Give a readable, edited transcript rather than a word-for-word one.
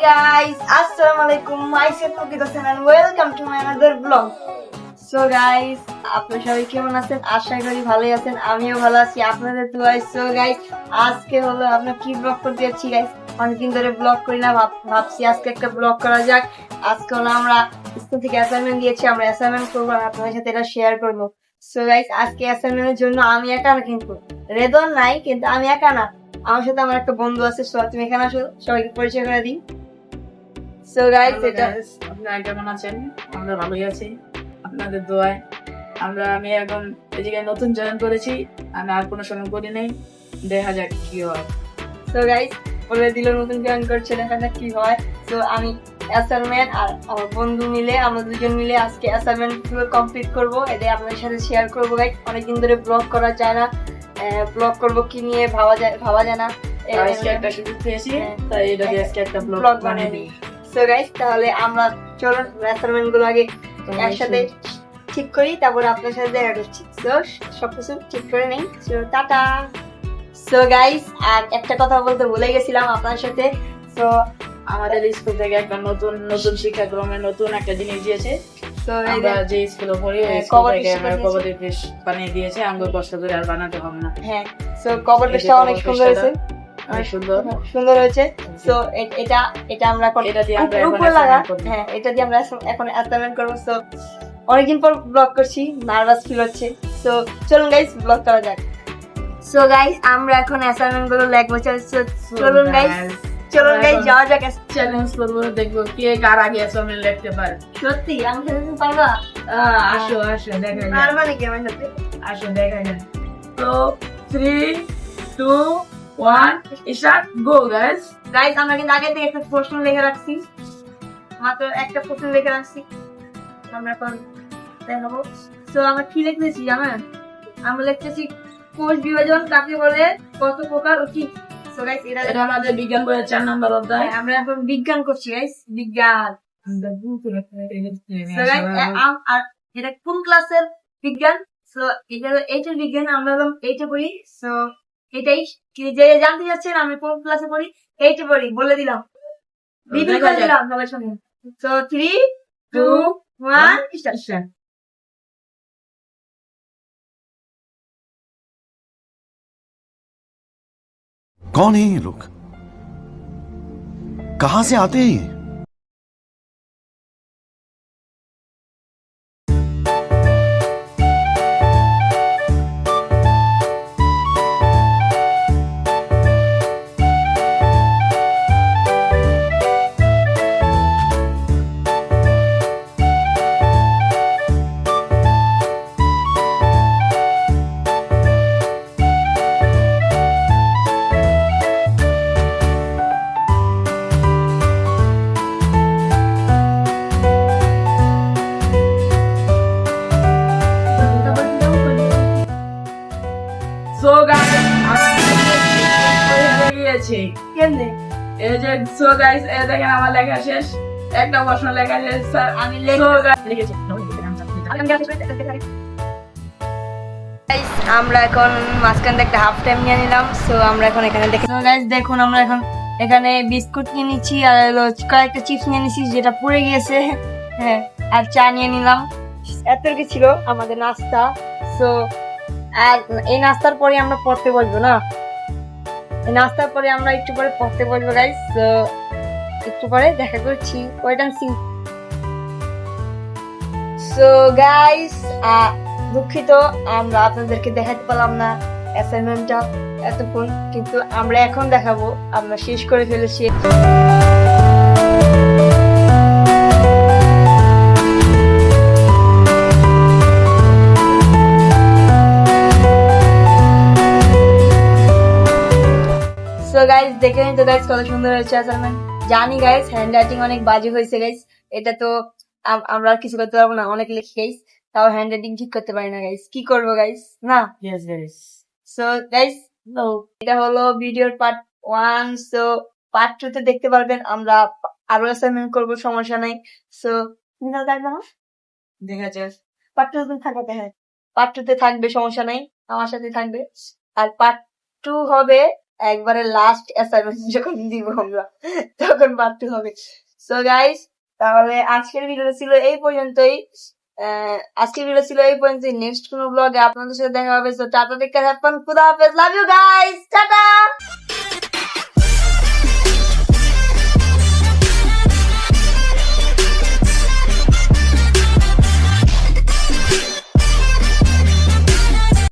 guys, Assalamualaikum. Myself Mukid Hossain and welcome to my another vlog. So guys, আপনারা সবাই কেমন আছেন? আশা করি ভালোই আছেন। আমিও ভালো আছি আপনাদের দোয়ায়। So guys, আজকে হলো আমরা কি ব্লগ করতে যাচ্ছি guys? অনেকদিন ধরে ব্লগ করি না, ভাবছি আজকে একটা ব্লগ করা যাক। আজকে হলো আমরা স্কুল থেকে অ্যাসাইনমেন্ট দিয়েছি, আমরা অ্যাসাইনমেন্ট করবো আর আপনাদের সাথে এটা শেয়ার করবো। So guys, আজকে অ্যাসাইনমেন্টের জন্য আমি একা না, কিন্তু রেদন নাই, কিন্তু আমি একা না, আমার সাথে আমার একটা বন্ধু আছে। সো তুমি এখানে আসো, সবাইকে পরিচয় করে দিই। সো গাইস, এটা আপনারা কেমন আছেন? আমরা ভালোই আছি আপনাদের দোয়ায়। আমি এখন এই জায়গায় নতুন জয়েন করেছি, আমি আর কোনো সময় করি নাই, দেখা যাক কি হয়। সো গাইস, বলে দিল নতুন জয়েন করছে, দেখা যাক কি হয়। সো আমি অ্যাসাইনমেন্ট আর আমার বন্ধু মিলে, আমরা দুজন মিলে আজকে অ্যাসাইনমেন্ট গুলো কমপ্লিট করবো, এটাই আপনাদের সাথে শেয়ার করবো গাইস। অনেকদিন ধরে ব্লগ করা যায় না, ব্লগ করবো কি নিয়ে ভাবা যায় না। আজকে একটা সুযোগ পেয়েছি, তাই এটা দিয়ে আজকে একটা ব্লগ বানিয়ে দিই। সো গাইস, তাহলে আমরা চলুন অ্যাসাইনমেন্ট গুলো আগে একসাথে ঠিক করি, তারপর আপনার সাথে দেখা করছি। সো সবকিছু ঠিক করে নেই। So tata. সো গাইস, আর একটা কথা বলতে ভুলে গেছিলাম আপনার সাথে। সো আমাদের স্কুল থেকে একটা নতুন শিক্ষাক্রমে নতুন একটা জিনিস দিয়েছে। তো আমরা যে স্কুলে পড়ি ওই স্কুল থেকে আমরা কভার পেজ বানিয়ে দিয়েছে, আমাদের কষ্ট করে আর বানাতে হবে না। হ্যাঁ, সো কভার পেজটা অনেক সুন্দর হয়েছে, সুন্দর হয়েছে। সো এটা আমরা এখন এটা দিয়ে আমরা উপরে লাগা, হ্যাঁ এটা দিয়ে আমরা এখন অ্যাসাইনমেন্ট করব। সো অনেকদিন পর ব্লগ করছি, নার্ভাস ফিল হচ্ছে। সো চলুন গাইস, ব্লগ করা যাক। সো গাইস, আমরা এখন অ্যাসাইনমেন্ট গুলো লিখবো। চলুন গাইস যাওয়া যাক। চ্যালেঞ্জ করবো, দেখবো কে কার আগে অ্যাসাইনমেন্ট লিখতে পারে। সত্যি আমি খেলতে পারবা? আসো দেখা যাক। আর মানে কি আমার সাথে আসো দেখা যাক। তো 3 2 1 স্টার্ট, গো গাইস। গাইস, আমরা কিন্তু আগে থেকে একটা প্রশ্ন লিখে রাখছি, মাত্র একটা প্রশ্ন লিখে রাখছি, আমরা এখন দেখাবো। সো আমরা কি লিখতেছি জানেন? আমরা লিখতেছি কোষ বিভাজন কাকে বলে, কত প্রকার ও কি। সো গাইস, এটা আমাদের বিজ্ঞান বইয়ের 4 নাম্বার অধ্যায়। আমরা এখন বিজ্ঞান করছি গাইস, বিজ্ঞান। সো গাইস, আর এটা কোন ক্লাসের বিজ্ঞান? সো এটা 8 এর বিজ্ঞান, আমরা হলাম 8 এ পড়ি। সো এটাই যে জানতে যাচ্ছেন আমি কোন ক্লাসে পড়ি, 8 এ পড়ি, বলে দিলাম, রিভিল করে দিলাম সবার সঙ্গে। So 3 2 1 start. कौन है ये लोग? कहां से आते हैं ये? সো গাইস, হয়ে গিয়েছে। কেমনে? এই যে সো গাইস, এই দেখেন আমার লেখা শেষ, একটা প্রশ্ন লেখা শেষ। স্যার আমি লিখেছি। গাইস, আমরা এখন মাঝখানে একটা হাফ টাইম নিয়ে নিলাম। সো আমরা এখন এখানে গাইস দেখুন, আমরা এখন এখানে বিস্কুট নিয়ে নিচ্ছি আর কয়েকটা চিপস নিয়ে নিচ্ছি যেটা পুড়ে গিয়েছে, হ্যাঁ, আর চা নিয়ে নিলাম। এত কি ছিল আমাদের নাস্তা। সো আর এই নাস্তার পরে আমরা পড়তে বসবো না, এই নাস্তার পরে আমরা একটু পরে পড়তে বসবো গাইস। সো একটু পরে দেখা করছি, wait and see. So guys, দুঃখিত আমরা আপনাদেরকে দেখাতে পারলাম না অ্যাসাইনমেন্টটা এতক্ষণ, কিন্তু আমরা এখন দেখাবো, আমরা শেষ করে ফেলেছি। সো গাইস, দেখে নিন তো গাইস কত সুন্দর হয়েছে অ্যাসাইনমেন্ট। জানি গাইস হ্যান্ড রাইটিং অনেক বাজে হয়েছে গাইস, এটা তো আমরা আর কিছু করতে পারবো না, অনেক লিখি গাইস, তাও হ্যান্ড রাইটিং ঠিক করতে পারি না গাইস, কি করবো গাইস না। Yes guys. সো গাইস, এটা হলো ভিডিওর পার্ট 1। সো পার্ট 2 তে দেখতে পারবেন আমরা আরো অ্যাসাইনমেন্ট করবো, সমস্যা নাই। সো দেখা যাক। পার্ট 2 তে থাকবে, হ্যাঁ পার্ট 2 তে থাকবে, সমস্যা নাই, আমার সাথে থাকবে। আর পার্ট 2 হবে একবারে লাস্ট অ্যাসাইনমেন্ট যখন দিব আমরা তখন পার্ট 2 হবে। সো গাইস, তাহলে আজকের ভিডিও ছিল এই পর্যন্তই। নেক্সট কোনো ব্লগে আপনাদের সাথে দেখা হবে। So tata, take care, have fun, খুদা হাফেজ, লাভ ইউ গাইস, টাটা।